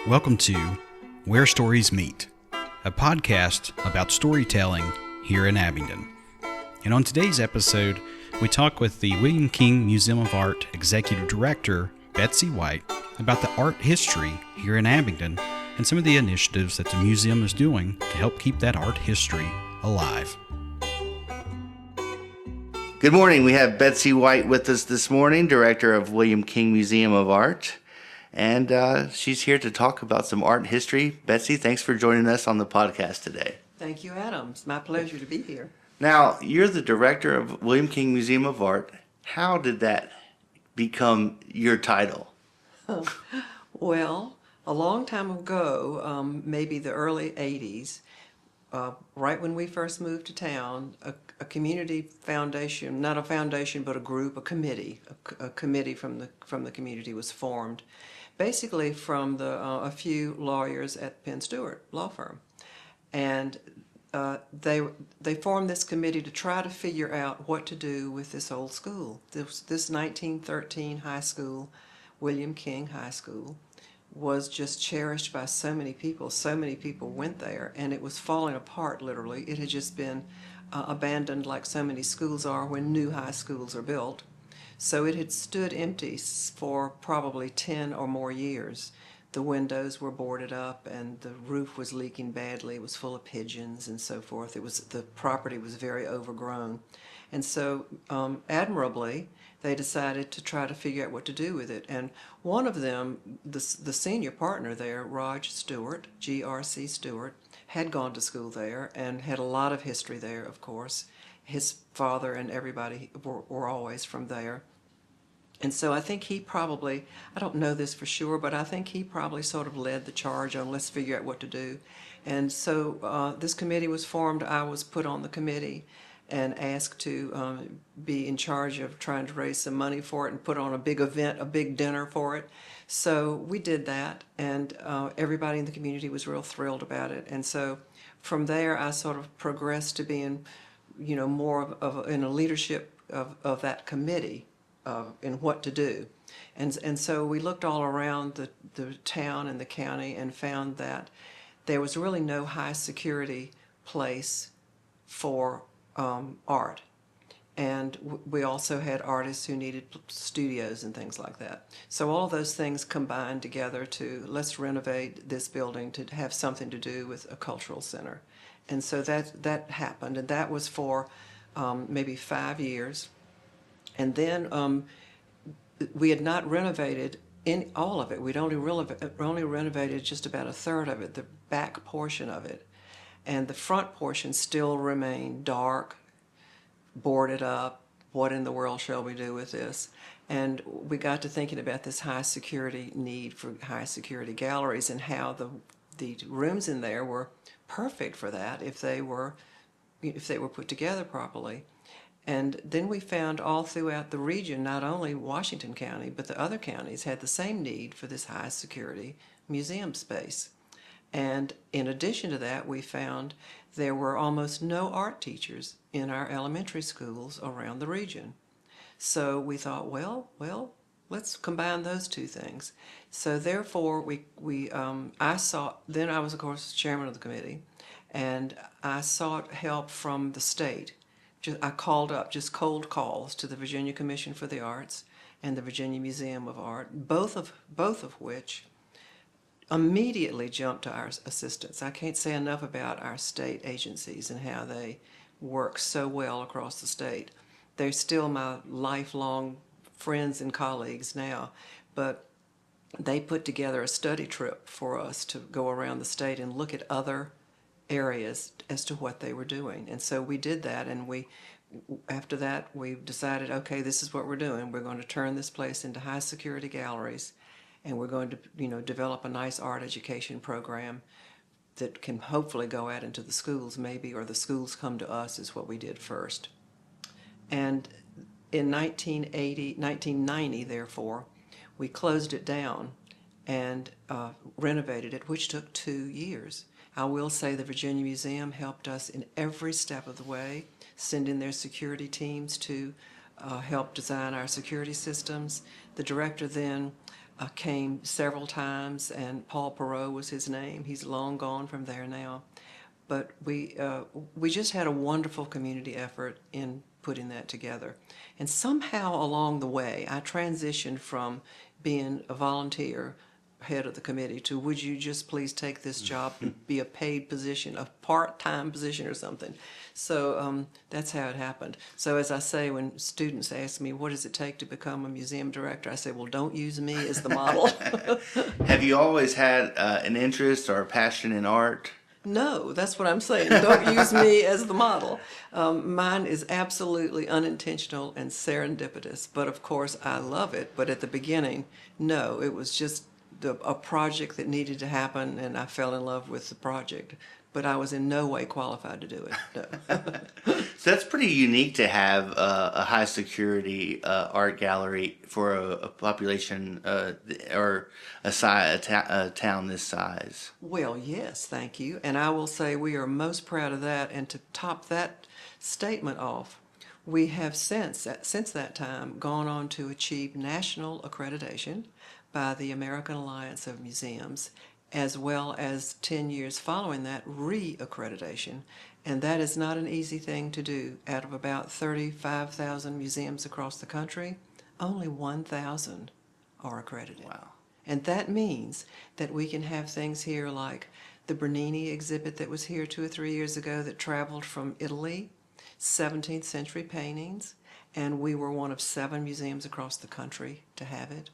Welcome to Where Stories Meet, a podcast about storytelling here in Abingdon. And on today's episode, we talk with the William King Museum of Art Executive Director, Betsy White, about the art history here in Abingdon and some of the initiatives that the museum is doing to help keep that art history alive. Good morning. We have Betsy White with us this morning, Director of William King Museum of Art. And she's here to talk about some art history. Betsy, thanks for joining us on the podcast today. Thank you, Adam. It's my pleasure to be here. Now, you're the Director of William King Museum of Art. How did that become your title? Well, a long time ago, maybe the early 80s, right when we first moved to town, a community foundation, not a foundation, but a group, a committee from the community was formed, basically from a few lawyers at Penn Stewart law firm. And they formed this committee to try to figure out what to do with this old school. This 1913 high school, William King High School, was just cherished by so many people. So many people went there, and it was falling apart, literally. It had just been abandoned like so many schools are when new high schools are built. So it had stood empty for probably 10 or more years. The windows were boarded up and the roof was leaking badly. It was full of pigeons and so forth. The property was very overgrown. And so admirably, they decided to try to figure out what to do with it. And one of them, the senior partner there, Rog Stewart, G.R.C. Stewart, had gone to school there and had a lot of history there, of course. His father and everybody were always from there. And so I think he probably, I don't know this for sure, but I think he probably sort of led the charge on let's figure out what to do. And so this committee was formed. I was put on the committee and asked to be in charge of trying to raise some money for it and put on a big event, a big dinner for it. So we did that, and everybody in the community was real thrilled about it. And so from there, I sort of progressed to being, more in a leadership of that committee in what to do. And so we looked all around the town and the county and found that there was really no high security place for art. And we also had artists who needed studios and things like that. So all those things combined together to let's renovate this building to have something to do with a cultural center. And so that happened, and that was for maybe 5 years. And then we had not renovated in all of it. We'd only renovated just about a third of it, the back portion of it. And the front portion still remained dark, boarded up. What in the world shall we do with this? And we got to thinking about this high security need for high security galleries and how the rooms in there were perfect for that if they were put together properly. And then we found all throughout the region, not only Washington County, but the other counties had the same need for this high security museum space. And in addition to that, we found there were almost no art teachers in our elementary schools around the region. So we thought, well, let's combine those two things. So therefore, I was, of course, chairman of the committee, and I sought help from the state. I called up just cold calls to the Virginia Commission for the Arts and the Virginia Museum of Art, both of which immediately jumped to our assistance. I can't say enough about our state agencies and how they work so well across the state. They're still my lifelong friends and colleagues now, but they put together a study trip for us to go around the state and look at other areas as to what they were doing. And so we did that, and after that we decided, okay, this is what we're doing. We're going to turn this place into high security galleries, and we're going to develop a nice art education program that can hopefully go out into the schools maybe, or the schools come to us is what we did first. And in 1990, therefore, we closed it down and renovated it, which took 2 years. I will say the Virginia Museum helped us in every step of the way, sending their security teams to help design our security systems. The director then came several times, and Paul Perot was his name. He's long gone from there now. But we just had a wonderful community effort in putting that together. And somehow along the way, I transitioned from being a volunteer head of the committee to, would you just please take this job to be a paid position, a part-time position or something. So that's how it happened. So as I say, when students ask me, what does it take to become a museum director? I say, well, don't use me as the model. Have you always had an interest or a passion in art? No, that's what I'm saying. Don't use me as the model. Mine is absolutely unintentional and serendipitous, but of course I love it. But at the beginning, no, it was just a project that needed to happen, and I fell in love with the project. But I was in no way qualified to do it. No. So that's pretty unique to have a high security art gallery for a population or a town this size. Well, yes, thank you. And I will say we are most proud of that. And to top that statement off, we have since that time gone on to achieve national accreditation by the American Alliance of Museums, as well as 10 years following that, re-accreditation. And that is not an easy thing to do. Out of about 35,000 museums across the country, only 1,000 are accredited. Wow. And that means that we can have things here like the Bernini exhibit that was here 2 or 3 years ago that traveled from Italy, 17th century paintings, and we were one of 7 museums across the country to have it.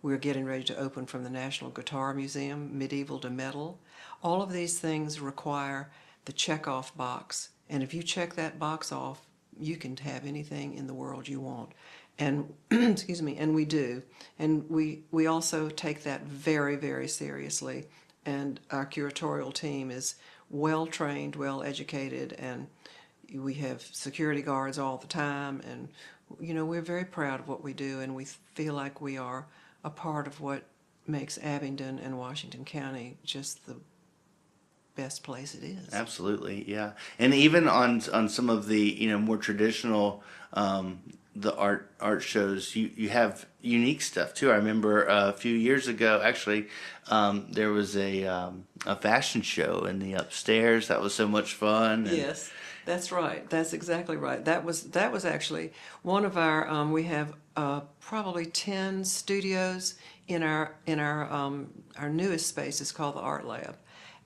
We're getting ready to open from the National Guitar Museum, medieval to metal. All of these things require the check-off box, and if you check that box off, you can have anything in the world you want. And excuse me, and we do. And we also take that very, very seriously. And our curatorial team is well trained, well educated, and we have security guards all the time. And we're very proud of what we do, and we feel like we are a part of what makes Abingdon and Washington County just the best place it is. Absolutely, yeah. And even on some of the more traditional the art shows, you have unique stuff too. I remember a few years ago, actually, there was a fashion show in the upstairs. That was so much fun. Yes, that's right. That's exactly right. That was actually one of our. We have probably 10 studios in our newest space. Is called the Art Lab.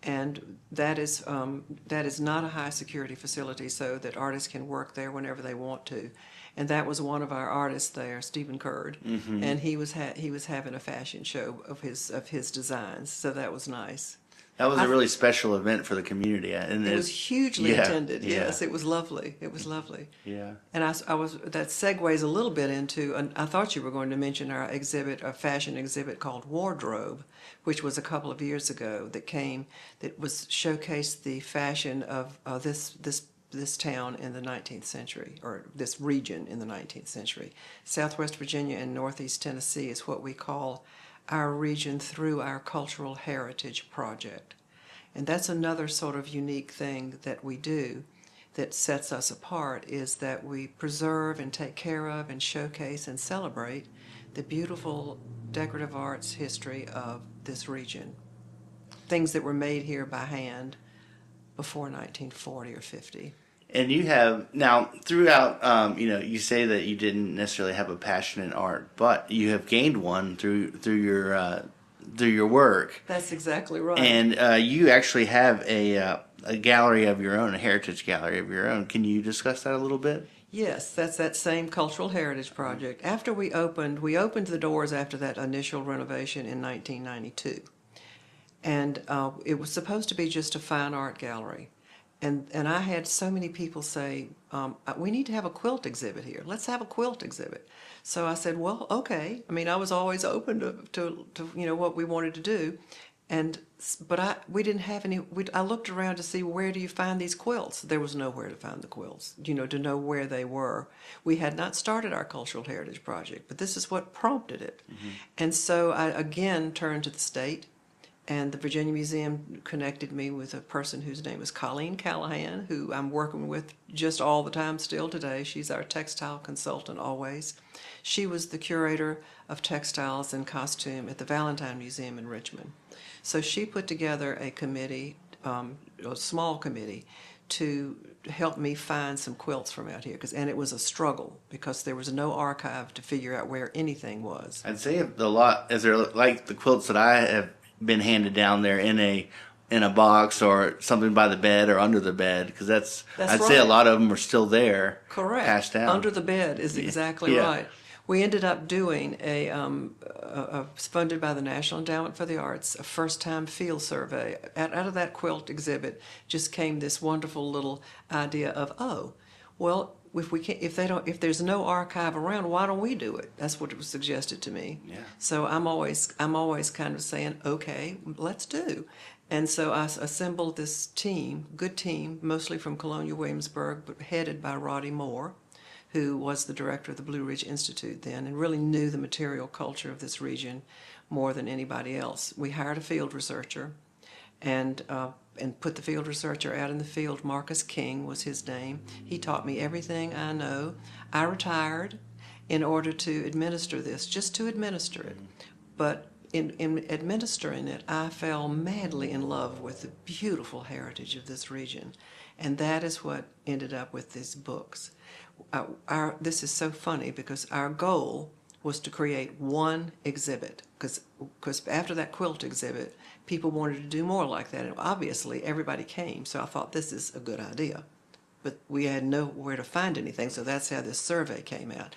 And that is not a high security facility, so that artists can work there whenever they want to. And that was one of our artists there, Stephen Curd, and he was having a fashion show of his designs. So that was nice. That was a really special event for the community, and it was hugely attended. Yes, it was lovely. It was lovely. Yeah. And I was that segues a little bit into. And I thought you were going to mention our exhibit, a fashion exhibit called Wardrobe, which was a couple of years ago that was showcased the fashion of this town in the 19th century, or this region in the 19th century. Southwest Virginia and Northeast Tennessee is what we call our region through our Cultural Heritage Project. And that's another sort of unique thing that we do that sets us apart, is that we preserve and take care of and showcase and celebrate the beautiful decorative arts history of this region. Things that were made here by hand before 1940 or 50. And you have now throughout, you say that you didn't necessarily have a passion in art, but you have gained one through your work. That's exactly right. And you actually have a gallery of your own, a heritage gallery of your own. Can you discuss that a little bit? Yes, that's that same Cultural Heritage Project. After we opened the doors after that initial renovation in 1992. And it was supposed to be just a fine art gallery. And I had so many people say, we need to have a quilt exhibit here. Let's have a quilt exhibit. So I said, well, okay. I mean, I was always open to what we wanted to do. But we didn't have any. I looked around to see, where do you find these quilts? There was nowhere to find the quilts, to know where they were. We had not started our Cultural Heritage Project, but this is what prompted it. Mm-hmm. And so I again turned to the state And the Virginia Museum connected me with a person whose name is Colleen Callahan, who I'm working with just all the time still today. She's our textile consultant always. She was the curator of textiles and costume at the Valentine Museum in Richmond. So she put together a committee, a small committee, to help me find some quilts from out here. And it was a struggle because there was no archive to figure out where anything was. I'd say a lot, is there like the quilts that I have been handed down there in a box or something by the bed or under the bed, because I'd say a lot of them are still there. Correct. Passed down. Under the bed is exactly right. We ended up doing a funded by the National Endowment for the Arts, a first-time field survey. Out of that quilt exhibit just came this wonderful little idea of, well, if there's no archive around, why don't we do it? That's what it was suggested to me. Yeah. So I'm always kind of saying, okay, let's do. And so I assembled this team, good team, mostly from Colonial Williamsburg, but headed by Roddy Moore, who was the director of the Blue Ridge Institute then and really knew the material culture of this region more than anybody else. We hired a field researcher and put the field researcher out in the field. Marcus King was his name. He taught me everything I know. I retired in order to administer this, just to administer it. But in administering it, I fell madly in love with the beautiful heritage of this region. And that is what ended up with these books. This is so funny because our goal was to create one exhibit, because after that quilt exhibit, people wanted to do more like that, and obviously everybody came, so I thought this is a good idea. But we had nowhere to find anything, so that's how this survey came out.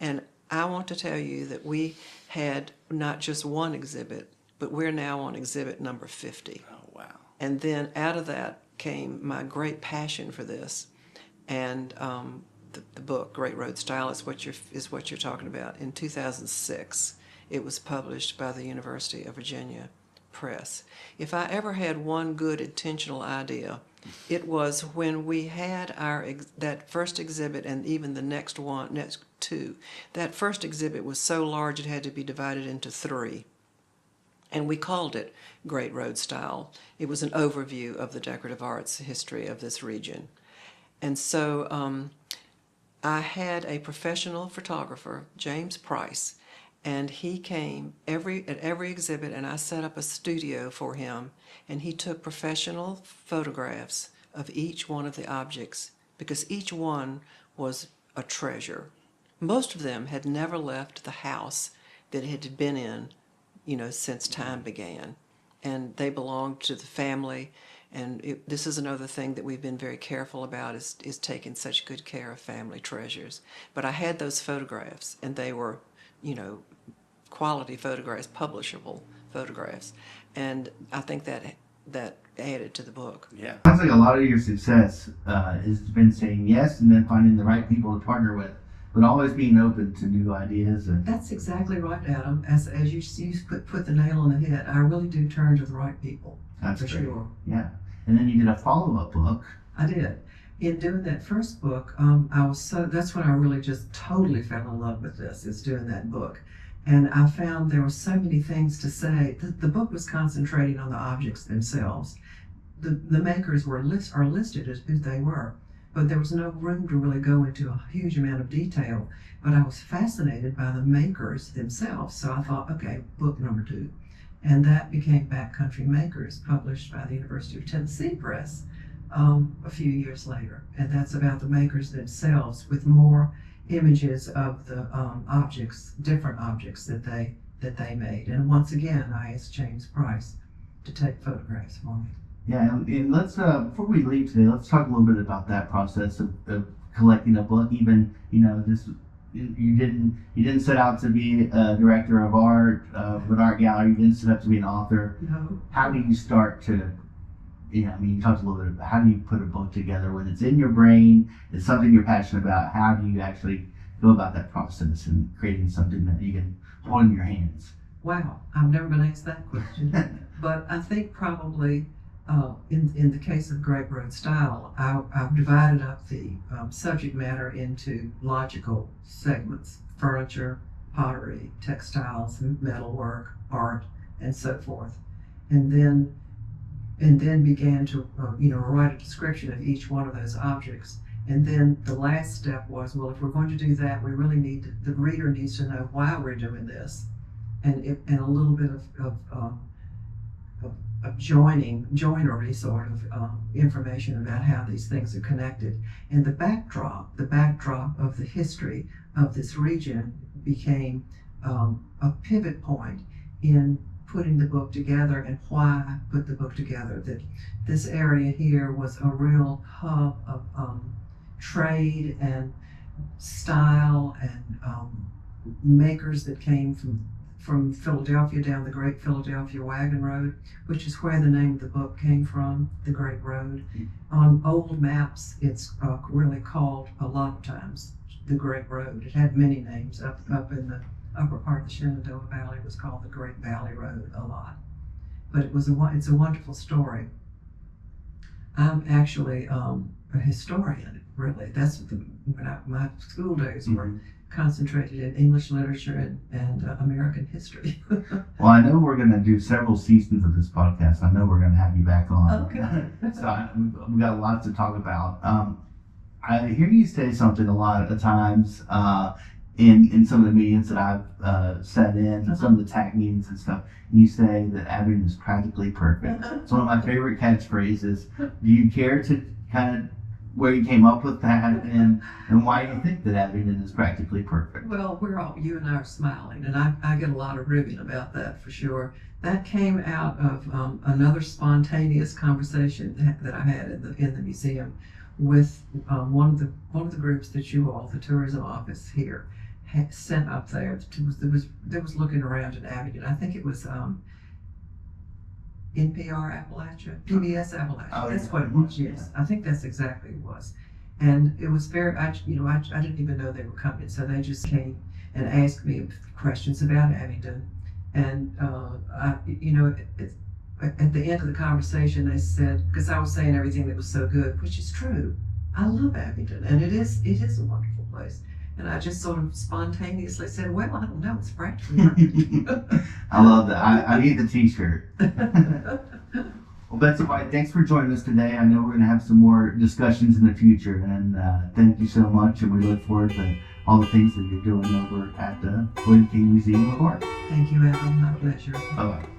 And I want to tell you that we had not just one exhibit, but we're now on exhibit number 50. Oh, wow. And then out of that came my great passion for this, and the book Great Road Style is what you're talking about. In 2006, it was published by the University of Virginia Press. If I ever had one good intentional idea, it was when we had that first exhibit and even the next two. That first exhibit was so large it had to be divided into 3. And we called it Great Road Style. It was an overview of the decorative arts history of this region. And so I had a professional photographer, James Price, and he came at every exhibit, and I set up a studio for him, and he took professional photographs of each one of the objects because each one was a treasure. Most of them had never left the house that it had been in, since time began, and they belonged to the family. And this is another thing that we've been very careful about is taking such good care of family treasures. But I had those photographs, and they were, quality photographs, publishable photographs, and I think that added to the book. Yeah, sounds like a lot of your success has been saying yes and then finding the right people to partner with, but always being open to new ideas. And that's exactly right, Adam. As you put the nail on the head, I really do turn to the right people. That's for great. Sure. Yeah, and then you did a follow-up book. I did. In doing that first book, that's when I really just totally fell in love with this, is doing that book. And I found there were so many things to say. The book was concentrating on the objects themselves. The makers are listed as who they were, but there was no room to really go into a huge amount of detail. But I was fascinated by the makers themselves, so I thought, okay, book number 2. And that became Backcountry Makers, published by the University of Tennessee Press a few years later. And that's about the makers themselves, with more images of the different objects that they made. And once again, I asked James Price to take photographs for me. Yeah, and let's before we leave today, let's talk a little bit about that process of collecting a book. Even you didn't set out to be a director of art of an art gallery. You didn't set out to be an author. No. How do you start to? You talked a little bit about how do you put a book together when it's in your brain, it's something you're passionate about. How do you actually go about that process and creating something that you can hold in your hands? Wow, I've never been asked that question. But I think probably in the case of Great Road Style, I've divided up the subject matter into logical segments: furniture, pottery, textiles, metalwork, art, and so forth. and then began to write a description of each one of those objects. And then the last step was, well, if we're going to do that, we really the reader needs to know why we're doing this, and a little bit of joinery sort of information about how these things are connected. And the backdrop of the history of this region became a pivot point in putting the book together, and why I put the book together. That this area here was a real hub of trade and style, and makers that came from Philadelphia down the Great Philadelphia Wagon Road, which is where the name of the book came from, the Great Road. On old maps, it's really called a lot of times the Great Road. It had many names. Up in the upper part of the Shenandoah Valley, it was called the Great Valley Road a lot. But it's a wonderful story. I'm actually a historian, really. That's my school days were concentrated in English literature and American history. Well, I know we're going to do several seasons of this podcast. I know we're going to have you back on. Okay. So we've got lots to talk about. I hear you say something a lot of times in some of the meetings that I've sat in, some of the TAC meetings and stuff. And you say that Abingdon is practically perfect. It's one of my favorite catchphrases. Do you care to kind of where you came up with that, and why you think that Abingdon is practically perfect? Well, you and I are smiling, and I get a lot of ribbing about that for sure. That came out of another spontaneous conversation that I had in the museum with one of the groups that you all, the tourism office here, had sent up there. That was looking around in Abingdon. I think it was NPR Appalachia, PBS Appalachia. That's what it was. Yes, I think that's exactly what it was. And it was very, I didn't even know they were coming, so they just came and asked me questions about Abingdon. And at the end of the conversation, they said, because I was saying everything that was so good, which is true. I love Abingdon, and it is a wonderful place. And I just sort of spontaneously said, well, I don't know, it's practically perfect. I love that. I need the t-shirt. Well, Betsy White, thanks for joining us today. I know we're going to have some more discussions in the future, and thank you so much, and we look forward to all the things that you're doing over at the William King Museum of Art. Thank you, Evan. My pleasure. Bye-bye.